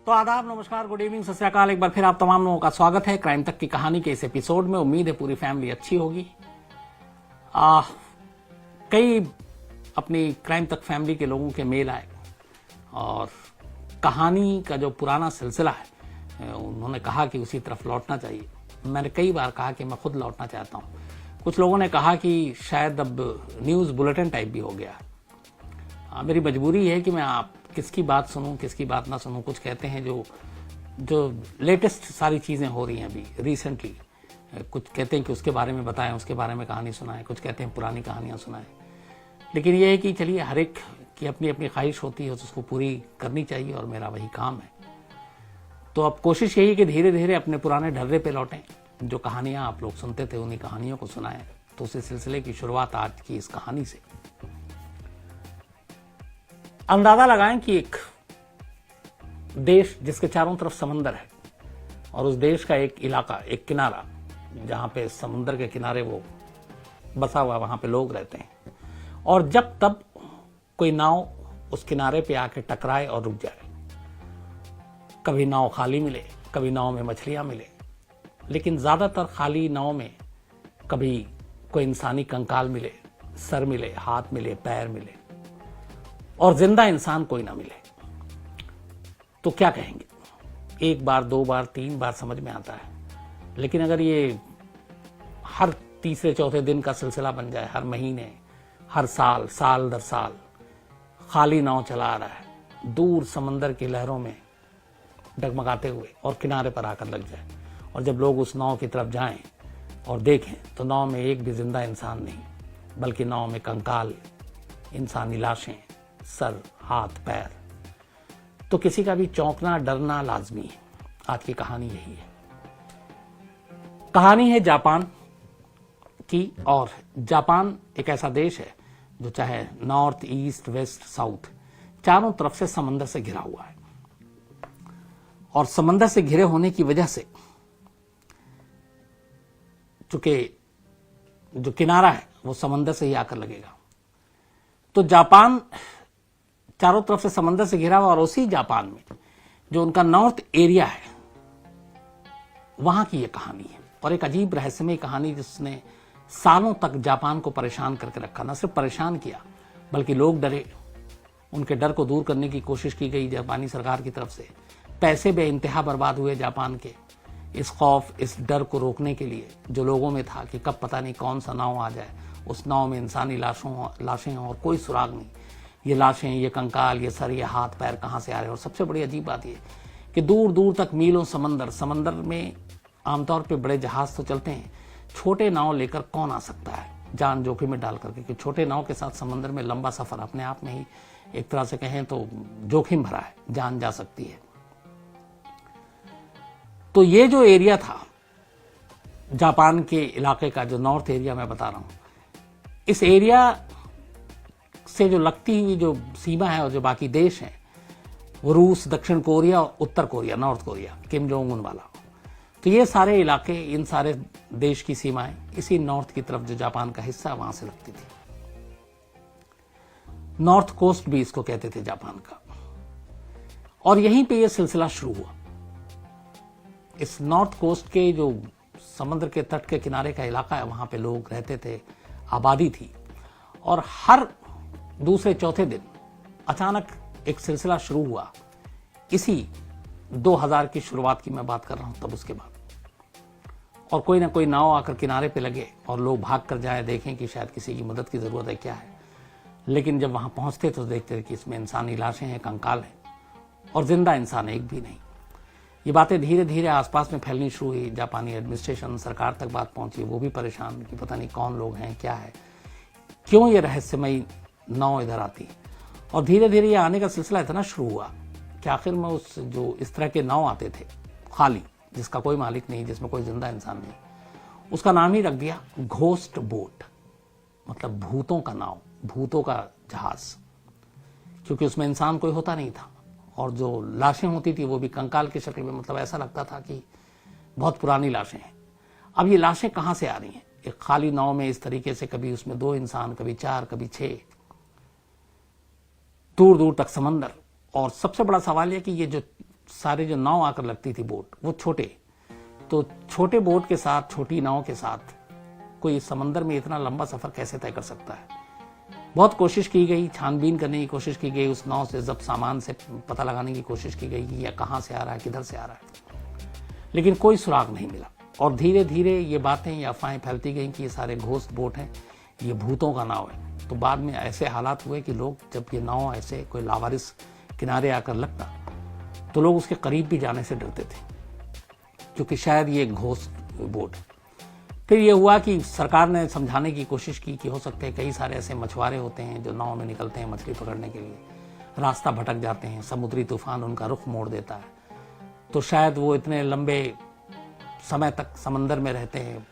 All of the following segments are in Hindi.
तो आदाब, नमस्कार, गुड इवनिंग, सत श्री अकाल। एक बार फिर आप तमाम लोगों का स्वागत है क्राइम तक की कहानी के इस एपिसोड में। उम्मीद है पूरी फैमिली अच्छी होगी। कई अपनी क्राइम तक फैमिली के लोगों के मेल आए और कहानी का जो पुराना सिलसिला है उन्होंने कहा कि उसी तरफ लौटना चाहिए। मैंने कई बार कहा कि मैं खुद लौटना चाहता हूं। कुछ लोगों ने कहा कि शायद अब न्यूज बुलेटिन टाइप भी हो गया। मेरी मजबूरी है कि मैं आप किसकी बात सुनूं, किसकी बात ना सुनूं। कुछ कहते हैं जो लेटेस्ट सारी चीजें हो रही हैं अभी रिसेंटली, कुछ कहते हैं कि उसके बारे में बताएं, उसके बारे में कहानी सुनाएं, कुछ कहते हैं पुरानी कहानियां सुनाएं। लेकिन यह है कि चलिए, हर एक की अपनी अपनी ख्वाहिश होती है, उसको पूरी करनी चाहिए और मेरा वही काम है। तो अब कोशिश यही कि धीरे धीरे अपने पुराने ढर्रे पे लौटें। जो कहानियां आप लोग सुनते थे उन्हीं कहानियों को सुनाएं। तो उसी सिलसिले की शुरुआत आज की इस कहानी से। अंदाजा लगाएं कि एक देश जिसके चारों तरफ समंदर है और उस देश का एक इलाका, एक किनारा, जहां पे समुद्र के किनारे वो बसा हुआ, वहां पे लोग रहते हैं। और जब तब कोई नाव उस किनारे पे आके टकराए और रुक जाए। कभी नाव खाली मिले, कभी नाव में मछलियां मिले, लेकिन ज्यादातर खाली नाव में कभी कोई इंसानी कंकाल मिले, सर मिले, हाथ मिले, पैर मिले और जिंदा इंसान कोई ना मिले। तो क्या कहेंगे? एक बार, दो बार, तीन बार समझ में आता है, लेकिन अगर ये हर तीसरे चौथे दिन का सिलसिला बन जाए, हर महीने, हर साल, साल दर साल खाली नाव चला आ रहा है दूर समंदर की लहरों में डगमगाते हुए और किनारे पर आकर लग जाए, और जब लोग उस नाव की तरफ जाएं और देखें तो नाव में एक भी जिंदा इंसान नहीं, बल्कि नाव में कंकाल, इंसानी लाशें, सर, हाथ, पैर, तो किसी का भी चौंकना, डरना लाजमी है। आज की कहानी यही है। कहानी है जापान की। और जापान एक ऐसा देश है जो चाहे नॉर्थ, ईस्ट, वेस्ट, साउथ, चारों तरफ से समंदर से घिरा हुआ है। और समंदर से घिरे होने की वजह से चूंकि जो किनारा है वो समंदर से ही आकर लगेगा, तो जापान चारों तरफ से समंदर से घिरा हुआ। और उसी जापान में जो उनका नॉर्थ एरिया है, वहां की यह कहानी है। और एक अजीब रहस्यमय कहानी जिसने सालों तक जापान को परेशान करके रखा। न सिर्फ परेशान किया, बल्कि लोग डरे। उनके डर को दूर करने की कोशिश की गई जापानी सरकार की तरफ से। पैसे बेइंतहा बर्बाद हुए जापान के इस खौफ, इस डर को रोकने के लिए जो लोगों में था कि कब पता नहीं कौन सा नाव आ जाए, उस नाव में इंसानी लाशें हों और कोई सुराग नहीं। ये लाशें, ये कंकाल, ये सर, ये हाथ पैर कहां से आ रहे हैं। और सबसे बड़ी अजीब बात यह कि दूर दूर तक मीलों समंदर में आमतौर पे बड़े जहाज तो चलते हैं, छोटे नाव लेकर कौन आ सकता है जान जोखिम में डाल करके? क्योंकि छोटे नाव के साथ समंदर में लंबा सफर अपने आप में ही एक तरह से कहें तो जोखिम भरा है, जान जा सकती है। तो ये जो एरिया था जापान के इलाके का, जो नॉर्थ एरिया मैं बता रहा हूं, इस एरिया से जो लगती हुई जो सीमा है और जो बाकी देश हैं, वो रूस, दक्षिण कोरिया और उत्तर Korea, North Korea, Kim Jong Un वाला। तो ये सारे इलाके, इन सारे देश की सीमाएं इसी नॉर्थ की तरफ, जो जापान का हिस्सा, वहां से लगती थी। नॉर्थ कोस्ट भी इसको कहते थे जापान का। और यहीं पे ये सिलसिला शुरू हुआ। इस नॉर्थ कोस्ट के जो समुद्र के तट के किनारे का इलाका है, वहां पे लोग रहते थे, आबादी थी। और हर दूसरे चौथे दिन अचानक एक सिलसिला शुरू हुआ। इसी 2000 की शुरुआत की मैं बात कर रहा हूं, तब उसके बाद। और कोई ना कोई नाव आकर किनारे पे लगे और लोग भाग कर जाए, देखें कि शायद किसी की मदद की जरूरत है, क्या है। लेकिन जब वहां पहुंचते तो देखते कि इसमें इंसानी लाशें हैं, कंकाल हैं, और जिंदा इंसान एक भी नहीं। ये बातें धीरे धीरे आसपास में फैलनी शुरू हुई। जापानी एडमिनिस्ट्रेशन, सरकार तक बात पहुंची। वो भी परेशान कि पता नहीं कौन लोग हैं, क्या है, क्यों ये रहस्यमयी नाव इधर आती। और धीरे धीरे ये आने का सिलसिला इतना शुरू हुआ कि आखिर में उस जो इस तरह के नाव आते थे खाली, जिसका कोई मालिक नहीं, जिसमें कोई जिंदा इंसान नहीं, उसका नाम ही रख दिया घोस्ट बोट, मतलब भूतों का नाव, भूतों का जहाज। क्योंकि उसमें इंसान कोई होता नहीं था और जो लाशें होती थी वो भी कंकाल की शक्ल में। मतलब ऐसा लगता था कि बहुत पुरानी लाशें हैं। अब ये लाशें कहां से आ रही हैं? एक खाली नाव में इस तरीके से, कभी उसमें 2 इंसान, कभी 4, कभी 6, दूर दूर तक समंदर। और सबसे बड़ा सवाल यह कि ये जो सारे जो नाव आकर लगती थी बोट, वो छोटे, तो छोटे बोट के साथ, छोटी नाव के साथ कोई समंदर में इतना लंबा सफर कैसे तय कर सकता है। बहुत कोशिश की गई, छानबीन करने की कोशिश की गई, उस नाव से जब सामान से पता लगाने की कोशिश की गई कि यह कहाँ से आ रहा है, किधर से आ रहा है, लेकिन कोई सुराग नहीं मिला। और धीरे धीरे ये बातें या अफवाहें फैलती गई कि ये सारे घोस्ट बोट हैं, ये भूतों का नाव है। तो बाद में ऐसे हालात हुए कि लोग, जब ये नाव ऐसे कोई लावारिस किनारे आकर लगता तो लोग उसके करीब भी जाने से डरते थे, क्योंकि शायद ये घोस्ट बोट। फिर ये हुआ कि सरकार ने समझाने की कोशिश की कि हो सकते हैं कई सारे ऐसे मछुआरे होते हैं जो नाव में निकलते हैं मछली पकड़ने के लिए, रास्ता भटक जाते हैं, समुद्री तूफान उनका रुख मोड़ देता है, तो शायद वो इतने लंबे समय तक समंदर में रहते हैं,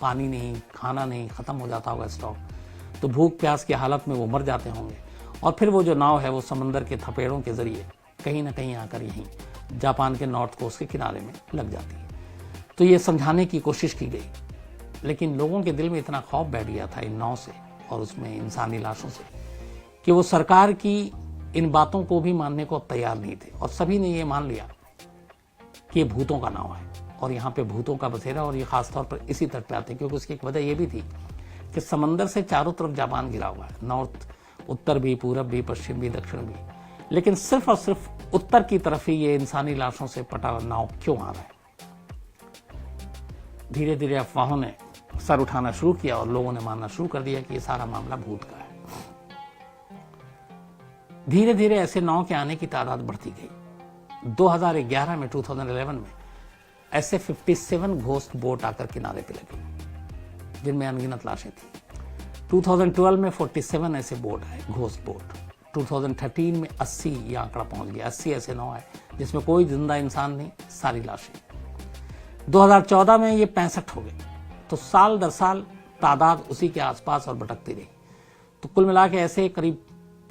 पानी नहीं, खाना नहीं, खत्म हो जाता होगा स्टॉक, तो भूख प्यास की हालत में वो मर जाते होंगे, और फिर वो जो नाव है वो समंदर के थपेड़ों के जरिए कहीं ना कहीं आकर यहीं जापान के नॉर्थ कोस्ट के किनारे में लग जाती है। तो ये समझाने की कोशिश की गई, लेकिन लोगों के दिल में इतना खौफ बैठ गया था इन नाव से और उसमें इंसानी लाशों से कि वो सरकार की इन बातों को भी मानने को तैयार नहीं थे, और सभी ने ये मान लिया कि ये भूतों का नाव है और यहाँ पे भूतों का बसेरा, और ये खासतौर पर इसी तट पे आते हैं, क्योंकि उसकी एक वजह ये भी थी कि समंदर से चारों तरफ जापान घिरा हुआ है, नॉर्थ, उत्तर भी, पूरब भी, पश्चिम भी, दक्षिण भी, लेकिन सिर्फ और सिर्फ उत्तर की तरफ ही ये इंसानी लाशों से पटा नाव क्यों आ रहा है। धीरे धीरे अफवाहों ने सर उठाना शुरू किया और लोगों ने मानना शुरू कर दिया कि ये सारा मामला भूत का है। धीरे धीरे ऐसे नाव के आने की तादाद बढ़ती गई। 2011 में, 2011 में ऐसे 57 घोस्ट बोट आकर किनारे पे लगे, जिनमें अनगिनत लाशें थी। 2012 में 47 ऐसे बोट आए, घोस्ट बोट। 2013 में 80 ये आंकड़ा पहुंच गया, 80 ऐसे नाव आए जिसमें कोई जिंदा इंसान नहीं, सारी लाशें। 2014 में ये 65 हो गए। तो साल दर साल तादाद उसी के आसपास और भटकती रही। तो कुल मिला के ऐसे करीब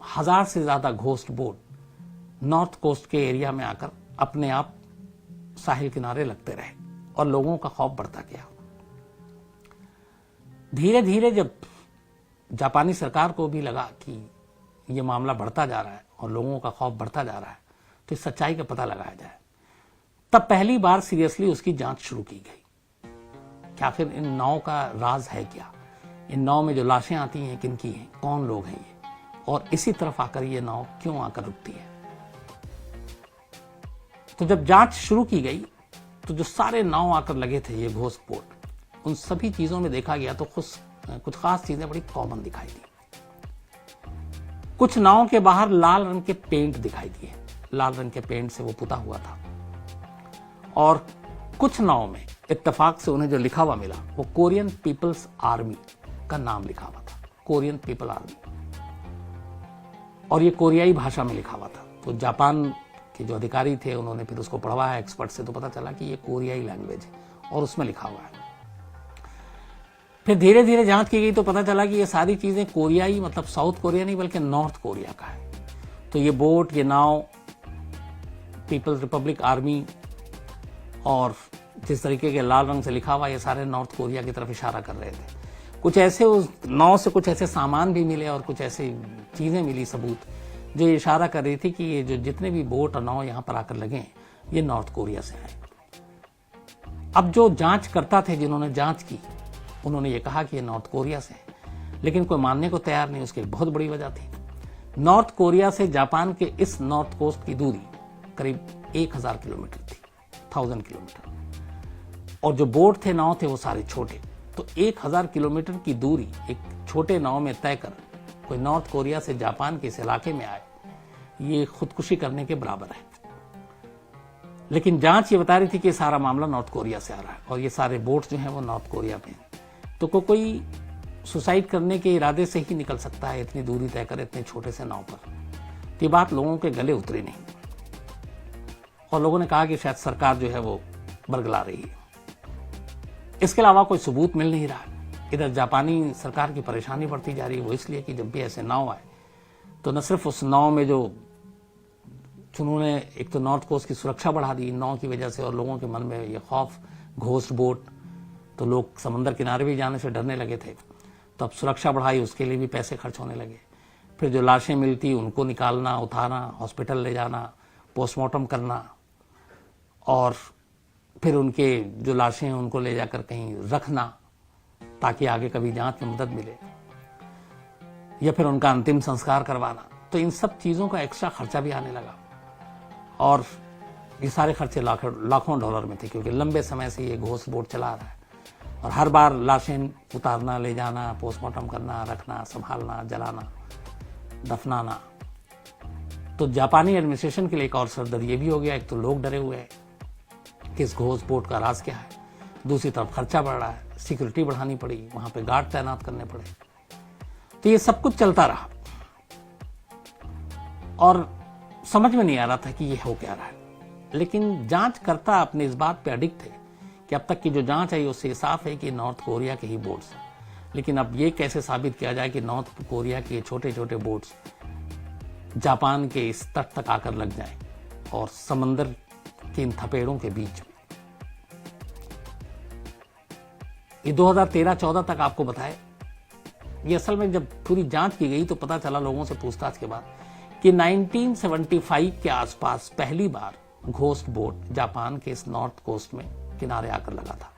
1000 से ज्यादा घोस्ट बोट नॉर्थ कोस्ट के एरिया में आकर अपने आप साहिल किनारे लगते रहे और लोगों का खौफ बढ़ता गया। धीरे धीरे जब जापानी सरकार को भी लगा कि यह मामला बढ़ता जा रहा है और लोगों का खौफ बढ़ता जा रहा है, तो इस सच्चाई का पता लगाया जाए, तब पहली बार सीरियसली उसकी जांच शुरू की गई कि आखिर इन नाव का राज है क्या, इन नाव में जो लाशें आती हैं किनकी हैं, कौन लोग हैं ये, और इसी तरफ आकर ये नाव क्यों आकर रुकती है। तो जब जांच शुरू की गई तो जो सारे नाव आकर लगे थे ये घोस्ट बोट, उन सभी चीजों में देखा गया तो कुछ खास चीजें बड़ी कॉमन दिखाई दी। कुछ नाव के बाहर लाल रंग के पेंट दिखाई दिए, लाल रंग के पेंट से वो पुता हुआ था, और कुछ नाव में इत्तेफाक से उन्हें जो लिखा हुआ मिला वो कोरियन पीपल्स आर्मी का नाम लिखा हुआ था, कोरियन पीपल आर्मी, और ये कोरियाई भाषा में लिखा हुआ था। तो जापान के जो अधिकारी थे उन्होंने फिर उसको पढ़वाया एक्सपर्ट से, तो पता चला कि ये कोरियाई लैंग्वेज है और उसमें लिखा हुआ है। फिर धीरे धीरे जांच की गई तो पता चला कि ये सारी चीजें कोरियाई, मतलब साउथ कोरिया नहीं बल्कि नॉर्थ कोरिया का है। तो ये बोट, ये नाव पीपल्स रिपब्लिक आर्मी और जिस तरीके के लाल रंग से लिखा हुआ, ये सारे नॉर्थ कोरिया की तरफ इशारा कर रहे थे। कुछ ऐसे उस नाव से कुछ ऐसे सामान भी मिले और कुछ ऐसी चीजें मिली, सबूत, जो इशारा कर रही थी कि ये जो जितने भी बोट और नाव यहां पर आकर लगे ये नॉर्थ कोरिया से आए। अब जो जांच करता थे, जिन्होंने जांच की, उन्होंने ये कहा कि ये नॉर्थ कोरिया से है, लेकिन कोई मानने को तैयार नहीं। उसकी एक बहुत बड़ी वजह थी, नॉर्थ कोरिया से जापान के इस नॉर्थ कोस्ट की दूरी करीब 1000 किलोमीटर थी, 1000 किलोमीटर, और जो बोट थे, नाव थे, वो सारे छोटे। तो 1000 किलोमीटर की दूरी एक छोटे नाव में तय कर कोई नॉर्थ कोरिया से जापान के इस इलाके में आए, ये खुदकुशी करने के बराबर है। लेकिन जांच ये बता रही थी कि सारा मामला नॉर्थ कोरिया से आ रहा है और ये सारे बोट जो हैं वो नॉर्थ कोरिया में हैं। तो कोई सुसाइड करने के इरादे से ही निकल सकता है इतनी दूरी तय कर इतने छोटे से नाव पर। तो ये बात लोगों के गले उतरी नहीं और लोगों ने कहा कि शायद सरकार जो है वो बरगला रही है। इसके अलावा कोई सबूत मिल नहीं रहा। इधर जापानी सरकार की परेशानी बढ़ती जा रही है, वो इसलिए कि जब भी ऐसे नाव आए तो न सिर्फ उस नाव में जो उन्होंने एक तो नॉर्थ कोस्ट की सुरक्षा बढ़ा दी नाव की वजह से, और लोगों के मन में ये खौफ, घोस्ट बोट, तो लोग समंदर किनारे भी जाने से डरने लगे थे। तो अब सुरक्षा बढ़ाई, उसके लिए भी पैसे खर्च होने लगे। फिर जो लाशें मिलती उनको निकालना, उठाना, हॉस्पिटल ले जाना, पोस्टमार्टम करना, और फिर उनके जो लाशें हैं उनको ले जाकर कहीं रखना ताकि आगे कभी जांच में मदद मिले, या फिर उनका अंतिम संस्कार करवाना। तो इन सब चीज़ों का एक्स्ट्रा खर्चा भी आने लगा और ये सारे खर्चे लाखों डॉलर में थे, क्योंकि लंबे समय से ये घोस्ट बोट चला रहा है और हर बार लाशें उतारना, ले जाना, पोस्टमार्टम करना, रखना, संभालना, जलाना, दफनाना। तो जापानी एडमिनिस्ट्रेशन के लिए एक और सरदर्द ये भी हो गया, एक तो लोग डरे हुए हैं कि इस घोस्ट बोट का राज क्या है, दूसरी तरफ खर्चा बढ़ रहा है, सिक्योरिटी बढ़ानी पड़ी, वहां पे गार्ड तैनात करने पड़े। तो ये सब कुछ चलता रहा और समझ में नहीं आ रहा था कि ये हो क्या रहा है। लेकिन जांचकर्ता अपने इस बात पे अडिग थे कि अब तक की जो जांच आई उससे साफ है कि नॉर्थ कोरिया के ही बोट्स हैं। लेकिन अब ये कैसे साबित किया जाए कि नॉर्थ कोरिया के छोटे छोटे बोट्स जापान के इस तट तक आकर लग जाएं और समंदर के इन थपेड़ों के बीच में। ये 2013-14 तक आपको बताए। ये असल में जब पूरी जांच की गई तो पता चला लोगों से पूछताछ के बाद कि 1975 के आसपास पहली बार घोस्ट बोट जापान के इस नॉर्थ कोस्ट में किनारे आकर लगा था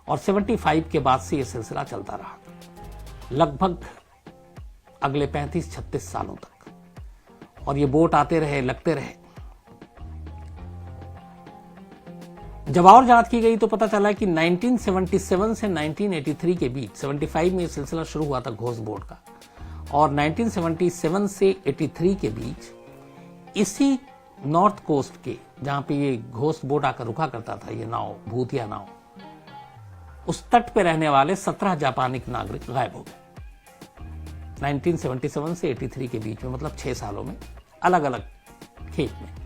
और 75 के बाद से यह सिलसिला चलता रहा लगभग अगले 35-36 सालों तक। और ये बोट आते रहे, लगते रहे। जब और जांच की गई तो पता चला कि 1977 से 1983 के बीच, 75 में यह सिलसिला शुरू हुआ था घोस्ट बोट का, और 1977 से 83 के बीच इसी नॉर्थ कोस्ट के जहां पे ये घोस्ट बोट आकर रुका करता था, ये नाव, भूतिया नाव, उस तट पे रहने वाले 17 जापानी नागरिक गायब हो गए 1977 से 83 के बीच में, मतलब 6 सालों में, अलग अलग खेप में।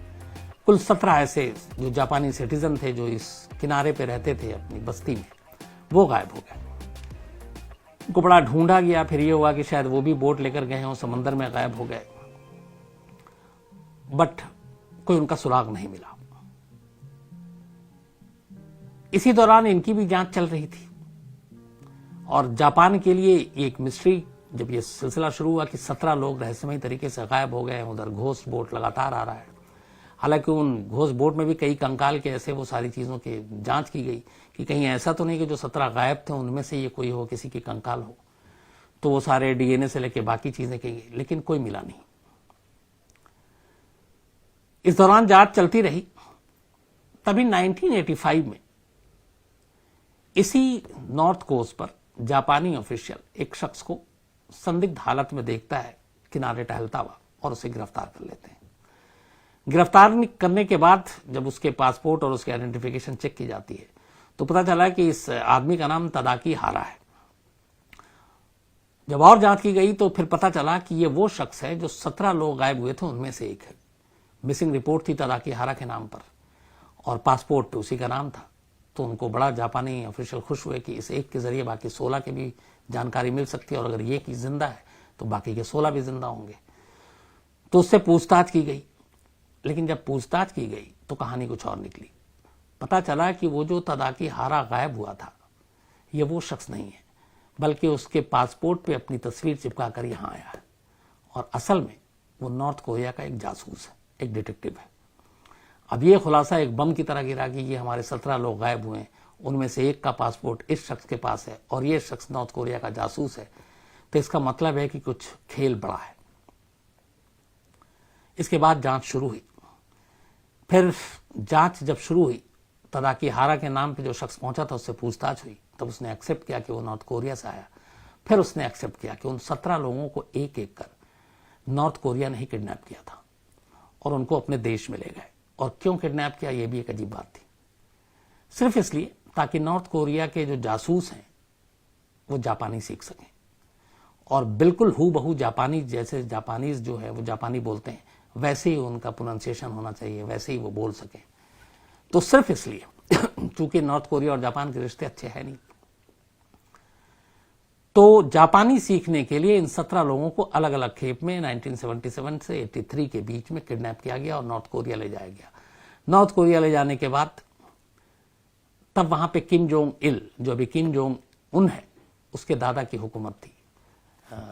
कुल 17 ऐसे जो जापानी सिटीजन थे जो इस किनारे पे रहते थे अपनी बस्ती में, वो गायब हो गए। उनको बड़ा ढूंढा गया, फिर ये हुआ कि शायद वो भी बोट लेकर गए हों, समंदर में गायब हो गए, बट कोई उनका सुराग नहीं मिला। इसी दौरान इनकी भी जांच चल रही थी और जापान के लिए एक मिस्ट्री, जब ये सिलसिला शुरू हुआ कि 17 लोग रहस्यमयी तरीके से गायब हो गए, उधर घोस्ट बोट लगातार आ रहा है। हालांकि उन घोस्ट बोट में भी कई कंकाल के ऐसे, वो सारी चीजों की जांच की गई कि कहीं ऐसा तो नहीं कि जो 17 गायब थे उनमें से ये कोई हो, किसी की कंकाल हो। तो वो सारे डीएनए से लेके बाकी चीजें की, लेकिन कोई मिला नहीं। इस दौरान जांच चलती रही। तभी 1985 में इसी नॉर्थ कोस्ट पर जापानी ऑफिशियल एक शख्स को संदिग्ध हालत में देखता है, किनारे टहलता हुआ, और उसे गिरफ्तार कर लेते हैं। गिरफ्तार करने के बाद जब उसके पासपोर्ट और उसकी आइडेंटिफिकेशन चेक की जाती है तो पता चला कि इस आदमी का नाम तदाकी हारा है। जब और जांच की गई तो फिर पता चला कि ये वो शख्स है जो 17 लोग गायब हुए थे उनमें से एक है। मिसिंग रिपोर्ट थी तदाकी हारा के नाम पर और पासपोर्ट पे उसी का नाम था। तो उनको बड़ा जापानी ऑफिशियल खुश हुए कि इस एक के जरिए बाकी 16 की भी जानकारी मिल सकती है, और अगर ये की जिंदा है तो बाकी के 16 भी जिंदा होंगे। तो उससे पूछताछ की गई, लेकिन जब पूछताछ की गई तो कहानी कुछ और निकली। पता चला कि वो जो तदाकी हारा गायब हुआ था ये वो शख्स नहीं है, बल्कि उसके पासपोर्ट पे अपनी तस्वीर चिपका कर यहां आया है, और असल में वो नॉर्थ कोरिया का एक जासूस है, एक डिटेक्टिव है। अब ये खुलासा एक बम की तरह गिरा कि ये हमारे 17 लोग गायब हुए हैं, उनमें से एक का पासपोर्ट इस शख्स के पास है और ये शख्स नॉर्थ कोरिया का जासूस है। तो इसका मतलब है कि कुछ खेल बड़ा है। इसके बाद जांच शुरू हुई। फिर जांच जब शुरू हुई, तदाकी हारा के नाम पे जो शख्स पहुंचा था उससे पूछताछ हुई, तब उसने एक्सेप्ट किया कि वो नॉर्थ कोरिया से आया। फिर उसने एक्सेप्ट किया कि उन 17 लोगों को एक एक कर नॉर्थ कोरिया ने ही किडनैप किया था और उनको अपने देश में ले गए। और क्यों किडनैप किया, यह भी एक अजीब बात थी। सिर्फ इसलिए ताकि नॉर्थ कोरिया के जो जासूस हैं वो जापानी सीख सकें, और बिल्कुल हूबहू जापानी, जैसे जापानीज जो है वो जापानी बोलते हैं वैसे ही उनका प्रोनाउंसिएशन होना चाहिए, वैसे ही वो बोल सकें। तो सिर्फ इसलिए चूंकि नॉर्थ कोरिया और जापान के रिश्ते अच्छे हैं नहीं, तो जापानी सीखने के लिए इन 17 लोगों को अलग अलग खेप में 1977 से 83 के बीच में किडनैप किया गया और नॉर्थ कोरिया ले जाया गया। नॉर्थ कोरिया ले जाने के बाद तब वहां पे किम जोंग इल, जो अभी किम जोंग उन है, उसके दादा की हुकूमत थी,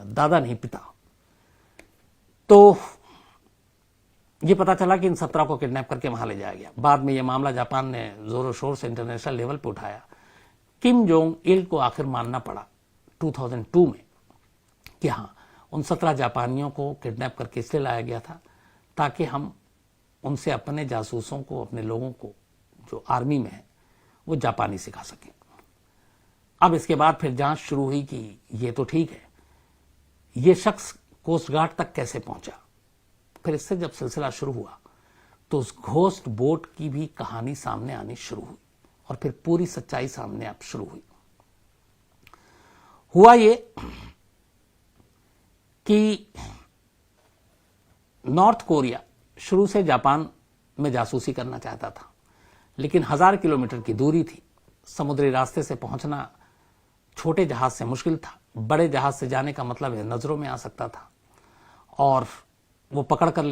दादा नहीं पिता। तो ये पता चला कि इन 17 को किडनैप करके वहां ले जाया गया। बाद में ये मामला जापान ने जोरों शोर से इंटरनेशनल लेवल पे उठाया। किम जोंग इल को आखिर मानना पड़ा 2002 में कि हाँ, उन 17 जापानियों को किडनैप करके इसलिए लाया गया था ताकि हम उनसे अपने जासूसों को, अपने लोगों को जो आर्मी में है वो जापानी सिखा सकें। अब इसके बाद फिर जांच शुरू हुई कि ये तो ठीक है, ये शख्स कोस्ट गार्ड तक कैसे पहुंचा। फिर इससे जब सिलसिला शुरू हुआ तो उस घोस्ट बोट की भी कहानी सामने आनी शुरू हुई और फिर पूरी सच्चाई सामने आप शुरू हुई। हुआ ये कि नॉर्थ कोरिया शुरू से जापान में जासूसी करना चाहता था, लेकिन 1000 किलोमीटर की दूरी थी, समुद्री रास्ते से पहुंचना छोटे जहाज से मुश्किल था। बड़े जहाज से जाने का मतलब है नजरों में आ सकता था और वो पकड़ कर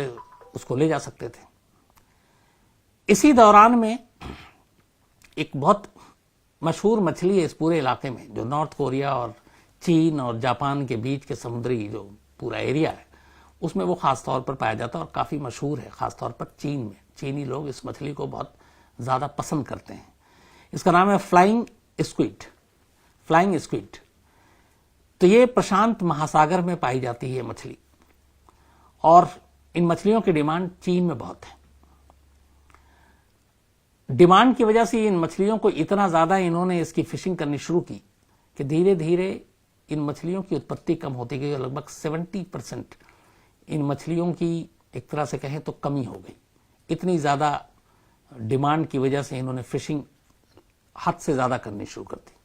उसको ले जा सकते थे। इसी दौरान में एक बहुत मशहूर मछली है इस पूरे इलाके में, जो नॉर्थ कोरिया और चीन और जापान के बीच के समुद्री जो पूरा एरिया है उसमें वो खास तौर पर पाया जाता है और काफी मशहूर है, खास तौर पर चीन में। चीनी लोग इस मछली को बहुत ज्यादा पसंद करते हैं। इसका नाम है फ्लाइंग स्क्विड। फ्लाइंग स्क्विड तो ये प्रशांत महासागर में पाई जाती है मछली और इन मछलियों की डिमांड चीन में बहुत है। डिमांड की वजह से इन मछलियों को इतना ज्यादा इन्होंने इसकी फिशिंग करनी शुरू की कि धीरे धीरे इन मछलियों की उत्पत्ति कम होती गई और लगभग 70% इन मछलियों की एक तरह से कहें तो कमी हो गई। इतनी ज्यादा डिमांड की वजह से इन्होंने फिशिंग हद से ज्यादा करनी शुरू कर दी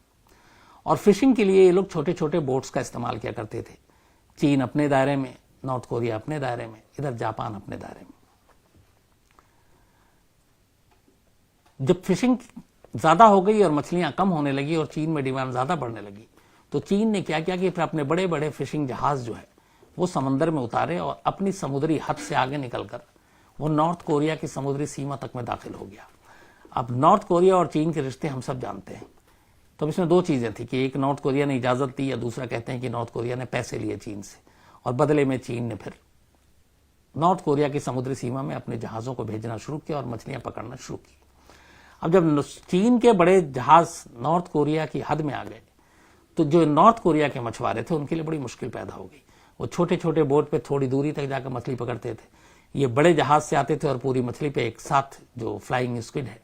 और फिशिंग के लिए ये लोग छोटे छोटे बोट्स का इस्तेमाल किया करते थे। चीन अपने दायरे में, नॉर्थ कोरिया अपने दायरे में, इधर जापान अपने दायरे में। जब फिशिंग ज्यादा हो गई और मछलियां कम होने लगी और चीन में डिमांड ज्यादा बढ़ने लगी तो चीन ने क्या किया कि फिर अपने बड़े बड़े फिशिंग जहाज जो है वो समंदर में उतारे और अपनी समुद्री हद से आगे निकलकर वो नॉर्थ कोरिया की समुद्री सीमा तक में दाखिल हो गया। अब नॉर्थ कोरिया और चीन के रिश्ते हम सब जानते हैं, तो इसमें दो चीजें थी कि एक नॉर्थ कोरिया ने इजाजत दी या दूसरा कहते हैं कि नॉर्थ कोरिया ने पैसे लिए चीन से और बदले में चीन ने फिर नॉर्थ कोरिया की समुद्री सीमा में अपने जहाजों को भेजना शुरू किया और मछलियां पकड़ना शुरू की। अब जब चीन के बड़े जहाज नॉर्थ कोरिया की हद में आ गए तो जो नॉर्थ कोरिया के मछुआरे थे उनके लिए बड़ी मुश्किल पैदा हो गई। वो छोटे छोटे बोट पे थोड़ी दूरी तक जाकर मछली पकड़ते थे, ये बड़े जहाज से आते थे और पूरी मछली पे एक साथ जो फ्लाइंग स्क्विड है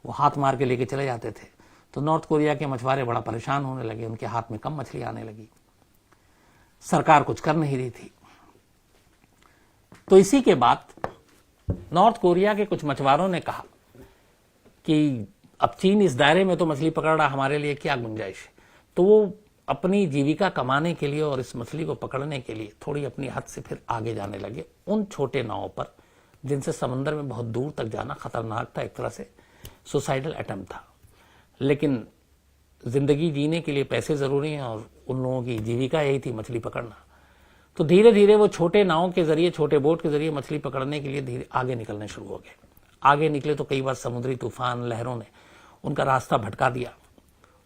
वो हाथ मार के लेके चले जाते थे। तो नॉर्थ कोरिया के मछुआरे बड़ा परेशान होने लगे, उनके हाथ में कम मछली आने लगी, सरकार कुछ कर नहीं रही थी। तो इसी के बाद नॉर्थ कोरिया के कुछ मछुआरों ने कहा कि अब चीन इस दायरे में तो मछली पकड़ रहा, हमारे लिए क्या गुंजाइश है। तो वो अपनी जीविका कमाने के लिए और इस मछली को पकड़ने के लिए थोड़ी अपनी हद से फिर आगे जाने लगे उन छोटे नावों पर जिनसे समंदर में बहुत दूर तक जाना खतरनाक था, एक तरह से सुसाइडल अटेम्प्ट था। लेकिन जिंदगी जीने के लिए पैसे जरूरी हैं और उन लोगों की जीविका यही थी मछली पकड़ना। तो धीरे धीरे वो छोटे नावों के जरिए, छोटे बोट के जरिए मछली पकड़ने के लिए धीरे आगे निकलने शुरू हो गए। आगे निकले तो कई बार समुद्री तूफान, लहरों ने उनका रास्ता भटका दिया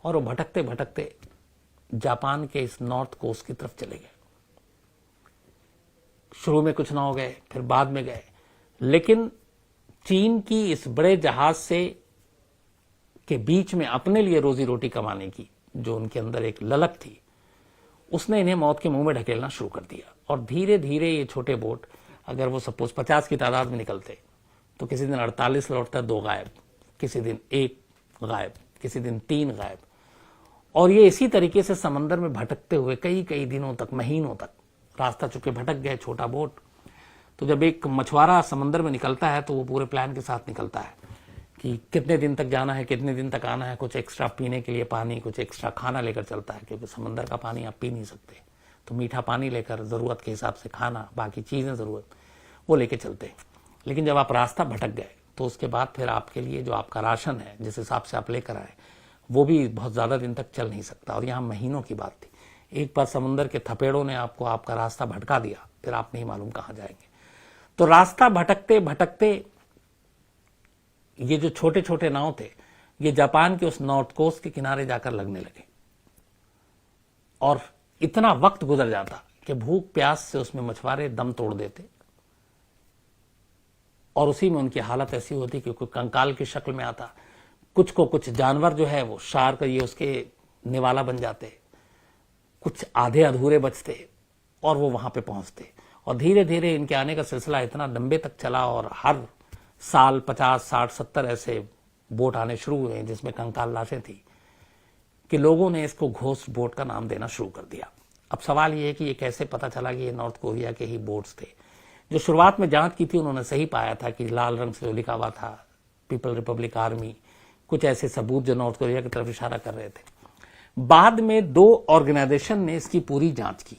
और वो भटकते भटकते जापान के इस नॉर्थ कोस्ट की तरफ चले गए। शुरू में कुछ नाव गए, फिर बाद में गए, लेकिन चीन की इस बड़े जहाज से के बीच में अपने लिए रोजी रोटी कमाने की जो उनके अंदर एक ललक थी उसने इन्हें मौत के मुंह में ढकेलना शुरू कर दिया। और धीरे धीरे ये छोटे बोट, अगर वो सपोज 50 की तादाद में निकलते तो किसी दिन 48 लौटता, 2 गायब, किसी दिन 1 गायब, किसी दिन 3 गायब। और ये इसी तरीके से समंदर में भटकते हुए कई कई दिनों तक, महीनों तक रास्ता चुके भटक गए छोटा बोट। तो जब एक मछुआरा समंदर में निकलता है तो वो पूरे प्लान के साथ निकलता है कि कितने दिन तक जाना है, कितने दिन तक आना है, कुछ एक्स्ट्रा पीने के लिए पानी, कुछ एक्स्ट्रा खाना लेकर चलता है, क्योंकि समंदर का पानी आप पी नहीं सकते। तो मीठा पानी लेकर, जरूरत के हिसाब से खाना, बाकी चीजें जरूरत वो लेके चलते हैं। लेकिन जब आप रास्ता भटक गए तो उसके बाद फिर आपके लिए जो आपका राशन है जिस हिसाब से आप लेकर आए वो भी बहुत ज्यादा दिन तक चल नहीं सकता। और यहाँ महीनों की बात थी। एक बार समुद्र के थपेड़ों ने आपको आपका रास्ता भटका दिया, फिर आप नहीं मालूम कहां जाएंगे। तो रास्ता भटकते भटकते ये जो छोटे छोटे नाव थे ये जापान के उस नॉर्थ कोस्ट के किनारे जाकर लगने लगे और इतना वक्त गुजर जाता कि भूख प्यास से उसमें मछुआरे दम तोड़ देते और उसी में उनकी हालत ऐसी होती कि कोई कंकाल की शक्ल में आता, कुछ को कुछ जानवर जो है वो शार्क ये उसके निवाला बन जाते, कुछ आधे अधूरे बचते और वो वहां पे पहुंचते। और धीरे धीरे इनके आने का सिलसिला इतना लंबे तक चला और हर साल 50, 60, 70 ऐसे बोट आने शुरू हुए जिसमें कंकाल लाशें थी कि लोगों ने इसको घोस्ट बोट का नाम देना शुरू कर दिया। अब सवाल ये है कि ये कैसे पता चला कि ये नॉर्थ कोरिया के ही बोट्स थे। जो शुरुआत में जांच की थी उन्होंने सही पाया था कि लाल रंग से जो लिखा हुआ था पीपल रिपब्लिक आर्मी, कुछ ऐसे सबूत जो नॉर्थ कोरिया की तरफ इशारा कर रहे थे। बाद में 2 ऑर्गेनाइजेशन ने इसकी पूरी जांच की।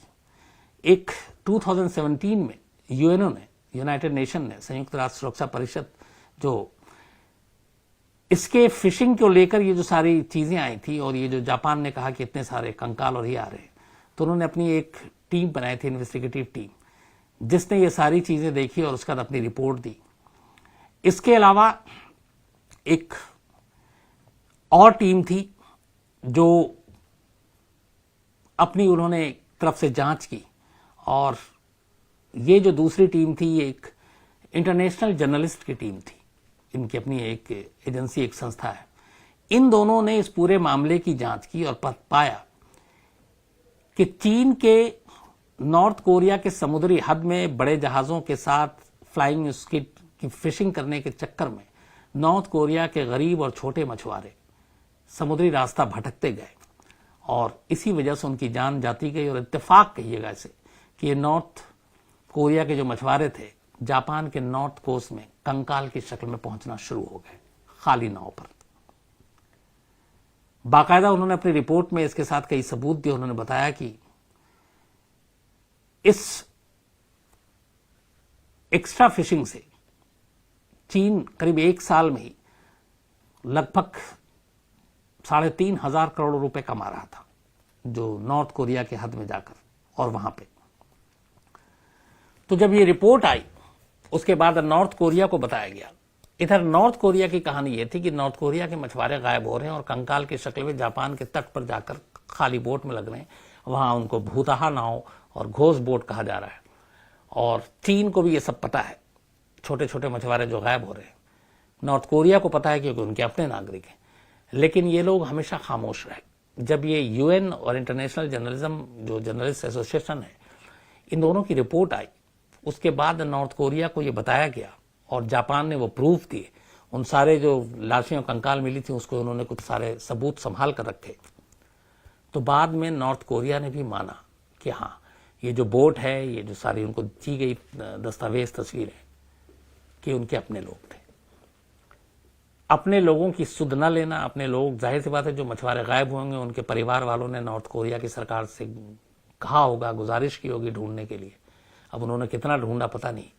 एक 2017 में यूएनओ ने, यूनाइटेड नेशन ने, संयुक्त राष्ट्र सुरक्षा परिषद, जो इसके फिशिंग को लेकर ये जो सारी चीजें आई थी और ये जो जापान ने कहा कि इतने सारे कंकाल और ये आ रहे हैं, तो उन्होंने अपनी एक टीम बनाई थी, इन्वेस्टिगेटिव टीम, जिसने ये सारी चीजें देखी और उसके बाद अपनी रिपोर्ट दी। इसके अलावा एक और टीम थी जो अपनी उन्होंने तरफ से जांच की, और ये जो दूसरी टीम थी ये एक इंटरनेशनल जर्नलिस्ट की टीम थी। इनकी अपनी एक एजेंसी, एक संस्था है। इन दोनों ने इस पूरे मामले की जांच की और पाया कि चीन के नॉर्थ कोरिया के समुद्री हद में बड़े जहाजों के साथ फ्लाइंग स्क्विड की फिशिंग करने के चक्कर में नॉर्थ कोरिया के गरीब और छोटे मछुआरे समुद्री रास्ता भटकते गए और इसी वजह से उनकी जान जाती गई। और इत्तेफाक कहिएगा इसे कि ये नॉर्थ कोरिया के जो मछुआरे थे जापान के नॉर्थ कोस्ट में कंकाल की शक्ल में पहुंचना शुरू हो गए, खाली नाव पर। बाकायदा उन्होंने अपनी रिपोर्ट में इसके साथ कई सबूत दिए। उन्होंने बताया कि इस एक्स्ट्रा फिशिंग से चीन करीब 1 साल में ही लगभग 3,500 करोड़ रुपए कमा रहा था, जो नॉर्थ कोरिया के हद में जाकर और वहां पे। तो जब ये रिपोर्ट आई उसके बाद नॉर्थ कोरिया को बताया गया। इधर नॉर्थ कोरिया की कहानी यह थी कि नॉर्थ कोरिया के मछुआरे गायब हो रहे हैं और कंकाल की शक्ल में जापान के तट पर जाकर खाली बोट में लग रहे हैं। वहां उनको भूतहा नाव और घोष बोट कहा जा रहा है। और चीन को भी ये सब पता है, छोटे छोटे मछुआरे जो गायब हो रहे हैं। नॉर्थ कोरिया को पता है क्योंकि उनके अपने नागरिक हैं, लेकिन ये लोग हमेशा खामोश रहे। जब ये यूएन और इंटरनेशनल जर्नलिज्म जो जर्नलिस्ट एसोसिएशन है, इन दोनों की रिपोर्ट आई, उसके बाद नॉर्थ कोरिया को ये बताया गया और जापान ने वो प्रूफ दिए। उन सारे जो लाशें और कंकाल मिली थी उसको उन्होंने कुछ सारे सबूत संभाल कर रखे। तो बाद में नॉर्थ कोरिया ने भी माना कि हाँ, ये जो बोट है, ये जो सारी उनको दी गई दस्तावेज, तस्वीरें, कि उनके अपने लोग थे। अपने लोगों की सुध न लेना, अपने लोग, जाहिर सी बात है जो मछुआरे गायब होंगे उनके परिवार वालों ने नॉर्थ कोरिया की सरकार से कहा होगा, गुजारिश की होगी ढूंढने के लिए। अब उन्होंने कितना ढूंढा पता नहीं,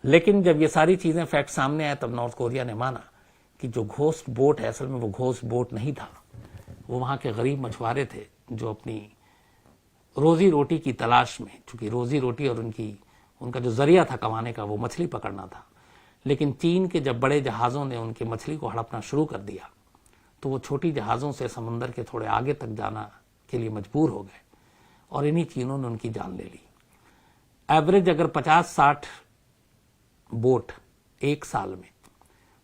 लेकिन जब ये सारी चीजें फैक्ट सामने आए तब नॉर्थ कोरिया ने माना कि जो घोस्ट बोट है असल में वो घोस्ट बोट नहीं था, वो वहां के गरीब मछुआरे थे जो अपनी रोजी रोटी की तलाश में, चूंकि रोजी रोटी और उनका जो जरिया था कमाने का वो मछली पकड़ना था। लेकिन चीन के जब बड़े जहाजों ने उनकी मछली को हड़पना शुरू कर दिया तो वो छोटी जहाजों से समंदर के थोड़े आगे तक जाना के लिए मजबूर हो गए और इन्हीं चीनों ने उनकी जान ले ली। एवरेज अगर 50-60 बोट 1 साल में,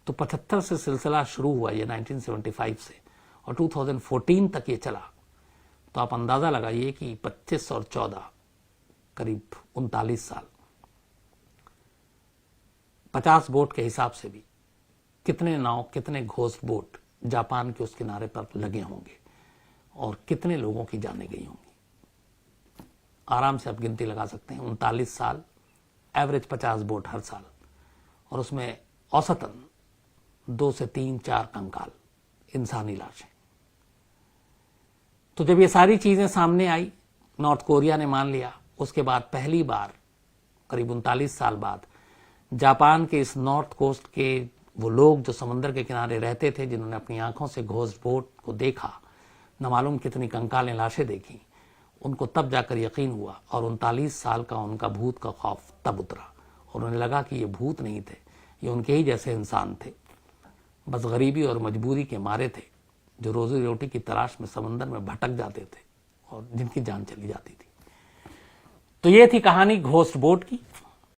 तो 75 से सिलसिला शुरू हुआ ये 1975 से और 2014 तक ये चला। तो आप अंदाजा लगाइए कि 25 और 14 करीब 39 साल, 50 बोट के हिसाब से भी कितने नाव, कितने घोस्ट बोट जापान के उस किनारे पर लगे होंगे और कितने लोगों की जानें गई होंगी। आराम से आप गिनती लगा सकते हैं। 39 साल, एवरेज 50 बोट हर साल, और उसमें औसतन 2 से 3-4 कंकाल, इंसानी लाशें। तो जब ये सारी चीजें सामने आई, नॉर्थ कोरिया ने मान लिया। उसके बाद पहली बार करीब 39 साल बाद जापान के इस नॉर्थ कोस्ट के वो लोग जो समंदर के किनारे रहते थे, जिन्होंने अपनी आंखों से घोस्ट बोट को देखा, न मालूम कितनी कंकालें लाशें देखी, उनको तब जाकर यकीन हुआ और 39 साल का उनका भूत का खौफ तब उतरा और उन्हें लगा कि ये भूत नहीं थे, ये उनके ही जैसे इंसान थे, बस गरीबी और मजबूरी के मारे थे, जो रोजी रोटी की तलाश में समंदर में भटक जाते थे और जिनकी जान चली जाती थी। तो ये थी कहानी घोस्ट बोट की।